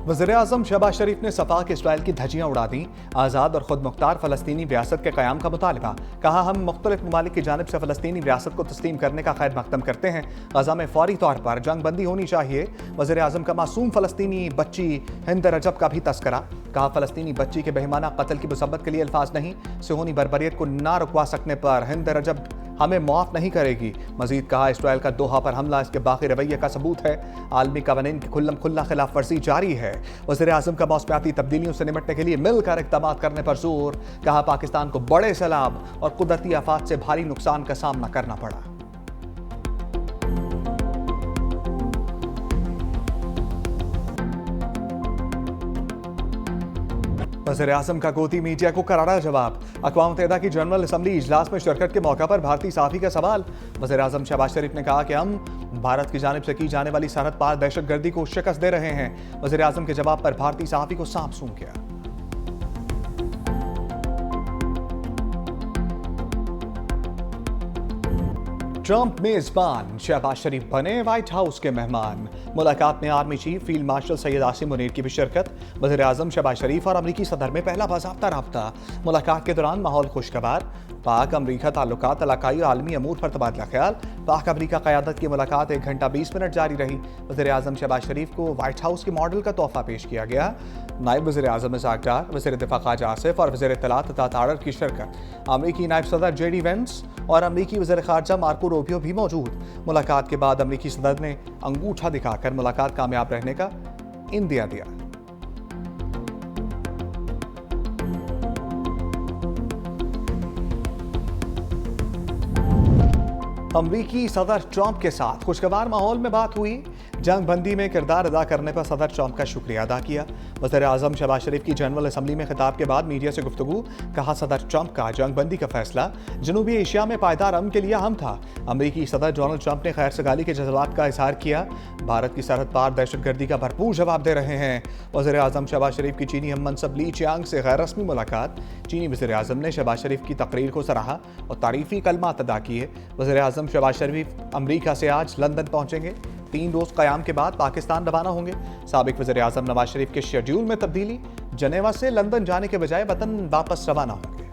वज़ीर-ए-आज़म शहबाज शरीफ ने सफाक इसराइल की धज्जियां उड़ा दी। आज़ाद और खुद मुख्तार फ़लस्तीनी रियासत के क़याम का मुतालबा। कहा, हम मुख्तलिफ ममालिक की जानिब से फ़लस्तीनी रियासत को तस्लीम करने का खैर मकदम करते हैं। गज़ा में फ़ौरी तौर पर जंग बंदी होनी चाहिए। वज़ीर-ए-आज़म का मासूम फ़लस्तीनी बच्ची हिंद रजब का भी तस्करा। कहा, फ़लस्तीनी बच्ची के बेईमाना कत्ल की मुसब्बत के लिए अल्फाज नहीं। सिहोनी बर्बरियत को ना रुकवा सकने पर हिंद रजब हमें माफ़ नहीं करेगी। मजीद कहा, इसराइल का दोहा पर हमला इसके बाकी रवैये का सबूत है। आलमी कवानीन की खुल्लम खुल्ला खिलाफ वर्जी जारी है। वज़ीर-ए-आज़म का मौसमियाती तब्दीलियों से निपटने के लिए मिलकर इक़दाम करने पर जोर। कहा, पाकिस्तान को बड़े सैलाब और कुदरती आफात से भारी नुकसान का सामना करना पड़ा। वज़ीर-ए-आज़म का गोदी मीडिया को करारा जवाब। अक़वाम मुत्तहिदा की जनरल असम्बली इजलास में शिरकत के मौका पर भारतीय सहाफ़ी का सवाल। वज़ीर-ए-आज़म शहबाज शरीफ ने कहा कि हम भारत की जानिब से की जाने वाली सरहद पार दहशतगर्दी को शिकस्त दे रहे हैं। वज़ीर-ए-आज़म के जवाब पर भारतीय सहाफ़ी को सांप सूंघ गया। ट्रंप मेजबान, शहबाज शरीफ बने व्हाइट हाउस के मेहमान। मुलाकात में army chief field marshal Syed Asim Munir की भी शिरकत। वज़ीर-ए-आज़म शहबाज शरीफ और अमरीकी सदर में पहला बाज़ाब्ता राब्ता। मुलाकात के दौरान माहौल खुशगवार। पाक अमरीका ताल्लुकात, इलाकाई आलमी अमूर पर तबादला ख्याल। पाक अमरीका क़यादत की मुलाकात 1 घंटा 20 मिनट जारी रही। वज़ीर-ए-आज़म शहबाज शरीफ को व्हाइट हाउस के मॉडल का तोहफा पेश किया गया। नायब वज़ीर-ए-आज़म इस्हाक़ डार, वज़ीर दिफ़ा ख़ाजा आसिफ और वज़ीर इत्तलात तथा ताड़र की शिरकत। अमरीकी नायब सदर JD वेंस और अमरीकी वज़ीर ख़ारजा मार्को रूबियो भी मौजूद। मुलाकात के बाद अमरीकी सदर ने अंगूठा दिखाकर मुलाकात कामयाब रहने का इंदिया दिया। अमरीकी सदर ट्रंप के साथ खुशगवार माहौल में बात हुई। जंग बंदी में किरदार अदा करने पर सदर ट्रंप का शुक्रिया अदा किया। वज़ीर-ए-आज़म शहबाज शरीफ की जनरल असम्बली में खिताब के बाद मीडिया से गुफ्तगू। कहा, सदर ट्रंप का जंग बंदी का फैसला जनूबी एशिया में पायदार अमन के लिए अहम था। अमरीकी सदर डोनाल्ड ट्रंप ने खैर सगाली के जज्बात का इजहार किया। भारत की सरहद पार दहशतगर्दी का भरपूर जवाब दे रहे हैं। वज़ीर-ए-आज़म शहबाज शरीफ की चीनी हम मनसब ली चियांग से गैर रस्मी मुलाकात। चीनी वज़ीर-ए-आज़म ने शहबाज शरीफ की तकरीर को सराहा और तारीफी कलमात अदा किए। वज़ीर-ए-आज़म शहबाज शरीफ अमरीका से आज लंदन पहुंचेंगे। 3 रोज क़याम के बाद पाकिस्तान रवाना होंगे। साबिक वज़ीर-ए-आज़म नवाज शरीफ के शेड्यूल में तब्दीली। जनेवा से लंदन जाने के बजाय वतन वापस रवाना होंगे।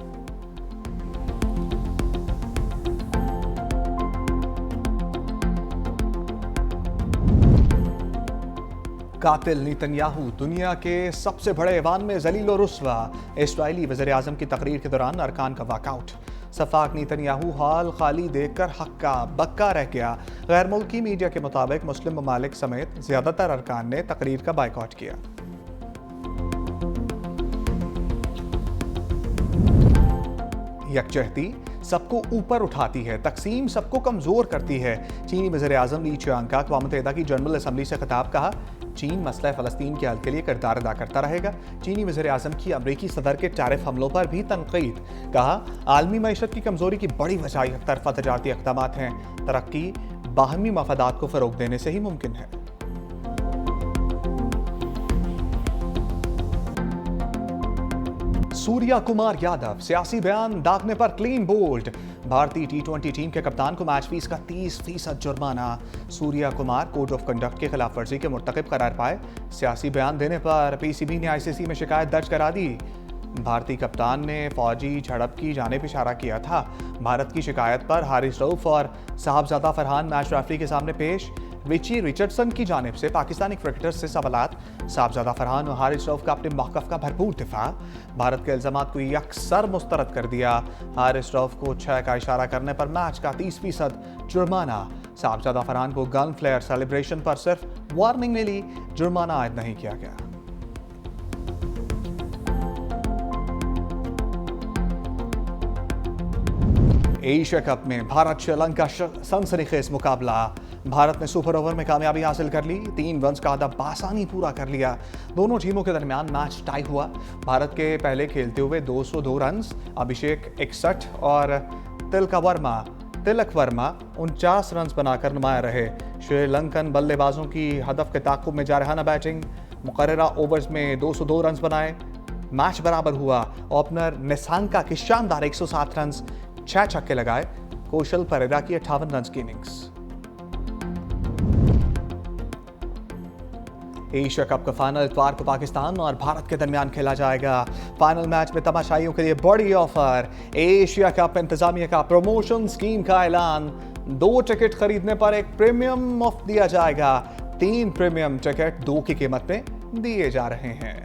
कातिल नेतन्याहू दुनिया के सबसे बड़े ऐवान में जलील और रुस्वा। इस्राएली वज़ीर-ए-आज़म की तकरीर के दौरान अरकान का वॉकआउट। सफाक नेतन्याहू हाल खाली देखकर हक्का बक्का रह गया। गैर मुल्की मीडिया के मुताबिक मुस्लिम ममालिक समेत ज्यादातर अरकान ने तकरीर का बायकॉट किया। यकजहती सबको ऊपर उठाती है, तकसीम सबको कमजोर करती है। चीनी वज़ीर-ए-आज़म ली चियांग का अक़वाम मुत्तहिदा की जनरल असम्बली से खिताब। कहा, चीन मसला फ़लस्तीन के हल के लिए किरदार अदा करता रहेगा। चीनी वज़ीर-ए-आज़म की अमरीकी सदर के टैरिफ हमलों पर भी तनक़ीद। कहा, आलमी मईशत की कमजोरी की बड़ी वजह एक तरफ़ा तजारती इक़दामात हैं। तरक्की बाहमी मफादात को फ़रोग़ देने से ही मुमकिन है। सूर्या कुमार यादव सियासी बयान दागने पर क्लीन बोल्ड। भारतीय T20 टीम के कप्तान को मैच फीस का 30% जुर्माना। Surya Kumar code of conduct की खिलाफ वर्जी के मुर्तकिब करार पाए। सियासी बयान देने पर PCB ने ICC में शिकायत दर्ज करा दी। भारतीय कप्तान ने फौजी झड़प की जानिब इशारा किया था। भारत की शिकायत पर हारिस रऊफ और साहबजादा फरहान मैच रेफरी के सामने पेश। रिची रिचर्डसन की जानिब से पाकिस्तानी क्रिकेटर्स से सवालात। साहबजादा फरहान और हारिस रऊफ का अपने मौक़िफ़ का भरपूर दिफा। भारत के इल्ज़ामात को यकसर मुस्तरद कर दिया। हारिस रऊफ को 6 का इशारा करने पर मैच का 30% जुर्माना। साहबजादा फरहान को गन फ्लेयर सेलिब्रेशन पर सिर्फ वार्निंग मिली, जुर्माना आयद नहीं किया गया। एशिया कप में भारत श्रीलंका सनसनीखेज मुकाबला। भारत ने सुपर ओवर में कामयाबी हासिल कर ली। 3 रन्स का अहदा बासानी पूरा कर लिया। दोनों टीमों के दरमियान मैच टाई हुआ। भारत के पहले खेलते हुए 202 रन्स अभिषेक 61 और तिलक वर्मा 49 रन्स बनाकर नुमाया रहे। श्रीलंकन बल्लेबाजों की हदफ के ताक़ुब में जारहाना बैटिंग। मुकर्ररा ओवर्स में 202 रन्स बनाए। मैच बराबर हुआ। ओपनर निसांका की शानदार 107 रन्स, 6 छक्के लगाए। कौशल परेरा की 58 रन्स की इनिंग्स। एशिया कप का फाइनल इतवार को पाकिस्तान और भारत के दरमियान खेला जाएगा। फाइनल मैच में तमाशाइयों के लिए बड़ी ऑफर। एशिया कप इंतजामिया का प्रमोशन स्कीम का ऐलान। 2 टिकट खरीदने पर एक प्रीमियम ऑफ दिया जाएगा। 3 प्रीमियम टिकट 2 की कीमत में दिए जा रहे हैं।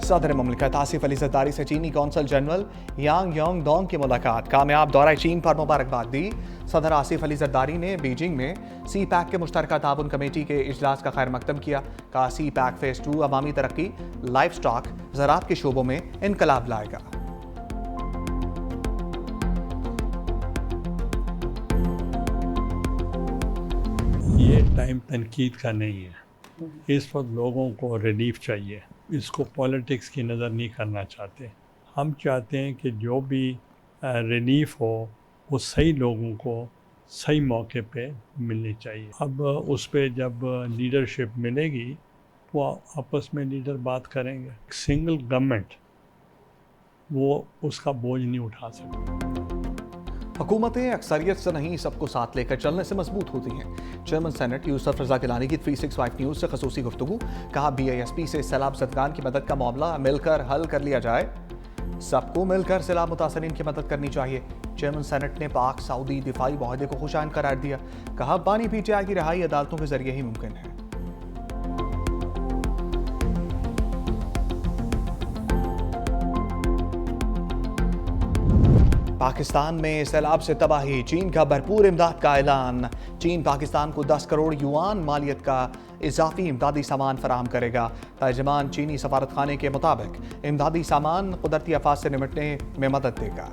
सदर मुमलिकत आसिफ अली जरदारी से चीनी कौंसल जनरल यांग योंग डोंग की मुलाकात। कामयाब दौरा चीन पर मुबारकबाद दी। सदर आसिफ अली जरदारी ने बीजिंग में सी पैक के मुश्तरका ताउन कमेटी के इजलास का खैर मकदम किया। कहा सी पैक फेज 2 अवामी तरक्की, लाइफ स्टॉक, ज़राअत के शोबों में इनकलाब लाएगा। ये टाइम तनकीद का नहीं है। इस वक्त लोगों को रिलीफ चाहिए। इसको पॉलिटिक्स की नज़र नहीं करना चाहते। हम चाहते हैं कि जो भी रिलीफ हो वो सही लोगों को सही मौके पे मिलनी चाहिए। अब उस पे जब लीडरशिप मिलेगी वो आपस में लीडर बात करेंगे। सिंगल गवर्नमेंट वो उसका बोझ नहीं उठा सकती। हुकूमतें अक्सरियत से नहीं सबको साथ लेकर चलने से मजबूत होती हैं। चेयरमैन सेनेट यूसुफ रजा गिलानी की 365 न्यूज़ से खसूसी गुफ्तगू। कहा BISP से सैलाब ज़दगान की मदद का मामला मिलकर हल कर लिया जाए। सबको मिलकर सैलाब मुतासरीन की मदद करनी चाहिए। चेयरमैन सेनेट ने पाक सऊदी दिफाई मुआहदे को खुशाइन करार दिया। कहा बानी PTI की रिहाई अदालतों के जरिए ही मुमकिन है। पाकिस्तान में सैलाब से तबाही, चीन का भरपूर इमदाद का ऐलान। चीन पाकिस्तान को 10 करोड़ युआन मालियत का इजाफी इमदादी सामान फराहम करेगा। तर्जमान चीनी सफारतखाने के मुताबिक इमदादी सामान कुदरती आफात से निपटने में मदद देगा।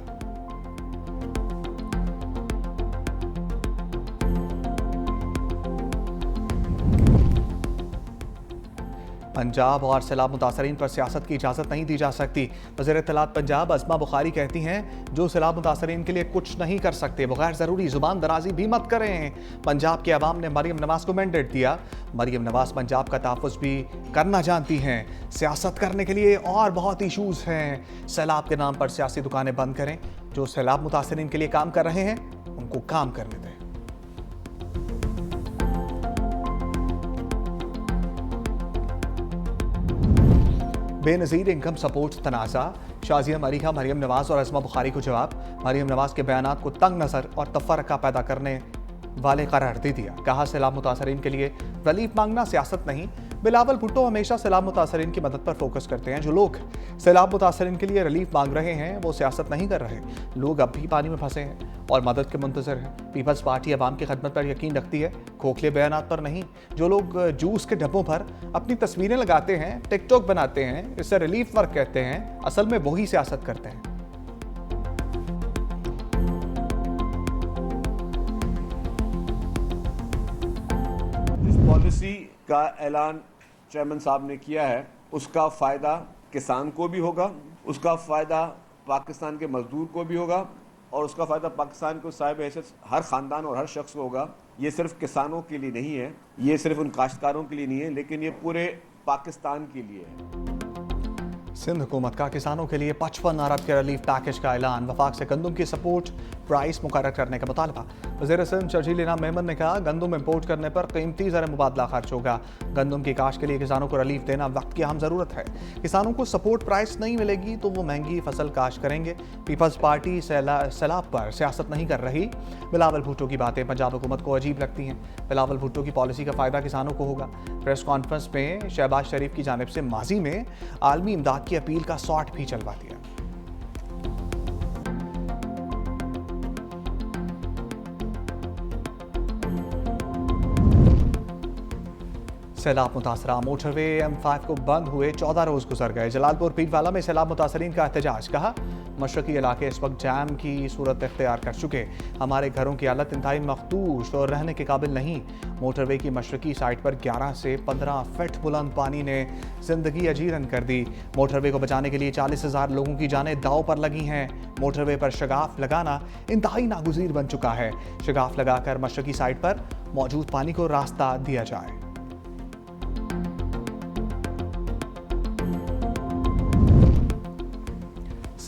पंजाब और सैलाब मुतासरीन पर सियासत की इजाज़त नहीं दी जा सकती। वज़ीर इत्तलात पंजाब अज़मा बुखारी कहती हैं जो सैलाब मुतासरीन के लिए कुछ नहीं कर सकते वो गैर ज़रूरी ज़ुबान दराजी भी मत करें। पंजाब के अवाम ने मरियम नवाज़ को मैंडेट दिया। मरियम नवाज़ पंजाब का तहफ़्फ़ुज़ भी करना जानती हैं। सियासत करने के लिए और बहुत इशूज़ हैं। सैलाब के नाम पर सियासी दुकानें बंद करें। जो सैलाब मुतासरीन के लिए काम कर रहे हैं उनको काम करने दें। बेनज़ीर इनकम सपोर्ट तनाज़ा। शाज़िया मरीहा मरियम नवाज़ और अज़मा बुखारी को जवाब। मरियम नवाज़ के बयानात को तंग नज़र और तफरका पैदा करने वाले करार दे दिया। कहा सैलाब मुतासरीन के लिए रिलीफ मांगना सियासत नहीं। बिलावल भुट्टो हमेशा सैलाब मुतासरीन की मदद पर फोकस करते हैं। जो लोग सैलाब मुतासरीन के लिए रिलीफ मांग रहे हैं वो सियासत नहीं कर रहे। लोग अब भी पानी में फंसे हैं और मदद के मुंतज़र हैं। पीपल्स पार्टी अवाम की खदमत पर यकीन रखती है, खोखले बयानात पर नहीं। जो लोग जूस के डब्बों पर अपनी तस्वीरें लगाते हैं, टिकटॉक बनाते हैं, इससे रिलीफ वर्क कहते हैं, असल में वही सियासत करते हैं। पॉलिसी का ऐलान चेयरमैन साहब ने किया है उसका फ़ायदा किसान को भी होगा, उसका फ़ायदा पाकिस्तान के मजदूर को भी होगा और उसका फ़ायदा पाकिस्तान को साहिब हैसियत हर ख़ानदान और हर शख्स को होगा। ये सिर्फ किसानों के लिए नहीं है, ये सिर्फ उन काश्तकारों के लिए नहीं है, लेकिन ये पूरे पाकिस्तान के लिए है। सिंध हुकूमत का किसानों के लिए 55 अरब के रिलीफ पैकेज का ऐलान। वफाक से गंदम की सपोर्ट प्राइस मुकर्रर करने का मुतालबा। वज़ीर सिंध शर्जील इनाम मेमन ने कहा गंदम इम्पोर्ट करने पर कीमती ज़र मुबादला खर्च होगा। गंदम की काश्त के लिए किसानों को रिलीफ देना वक्त की अहम ज़रूरत है। किसानों को सपोर्ट प्राइस नहीं मिलेगी तो वो महंगी फसल काश्त करेंगे। पीपल्स पार्टी सैलाब पर सियासत नहीं कर रही। बिलावल भुट्टो की बातें पंजाब हुकूमत को अजीब लगती हैं। बिलावल भुट्टो की पॉलिसी का फ़ायदा किसानों को होगा। प्रेस कॉन्फ्रेंस में शहबाज शरीफ की जानिब से माजी में आलमी इमदाद की अपील का शॉट भी चलवा दिया। सैलाब मुतासरा मोटरवे M5 को बंद हुए 14 रोज गुजर गए। जलालपुर पीरवाला में सैलाब मुतासरीन का एहतजाज। कहा मशरकी इलाके इस वक्त जैम की सूरत इख्तियार कर चुके। हमारे घरों की हालत इंतहाई मखदूश और रहने के काबिल नहीं। मोटरवे की मशरकी साइड पर 11 से 15 फीट बुलंद पानी ने जिंदगी अजीरन कर दी। मोटरवे को बचाने के लिए 40,000 लोगों की जानें दाव पर लगी हैं। मोटरवे पर शगाफ लगाना इंतहाई नागुज़ीर बन चुका है। शगाफ लगाकर मशरकी साइड पर मौजूद पानी को रास्ता दिया जाए।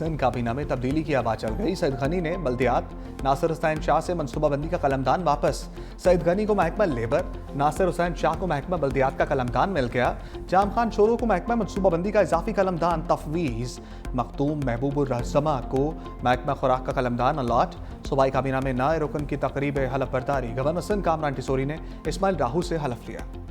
सिंध काबीना में तब्दीली की हवा चल गई। सईद गनी ने बल्दियात, नासिर हुसैन शाह से मनसूबाबंदी का कलमदान वापस। सईद गनी को महकमा लेबर, नासिर हुसैन शाह को महकमा बल्दियात का कलमदान मिल गया। जाम खान शोरो को महकमा मनसूबाबंदी का इजाफी कलमदान तफवीज़। मखदूम महबूबुर रहज़मा को महकमा खुराक का कलमदान अलॉट। सूबाई काबीना में नए रुकन की तकरीब हलफ बर्दारी। गवर्नर सिंध कामरान टिसोरी ने इस्माइल राहू से हलफ लिया।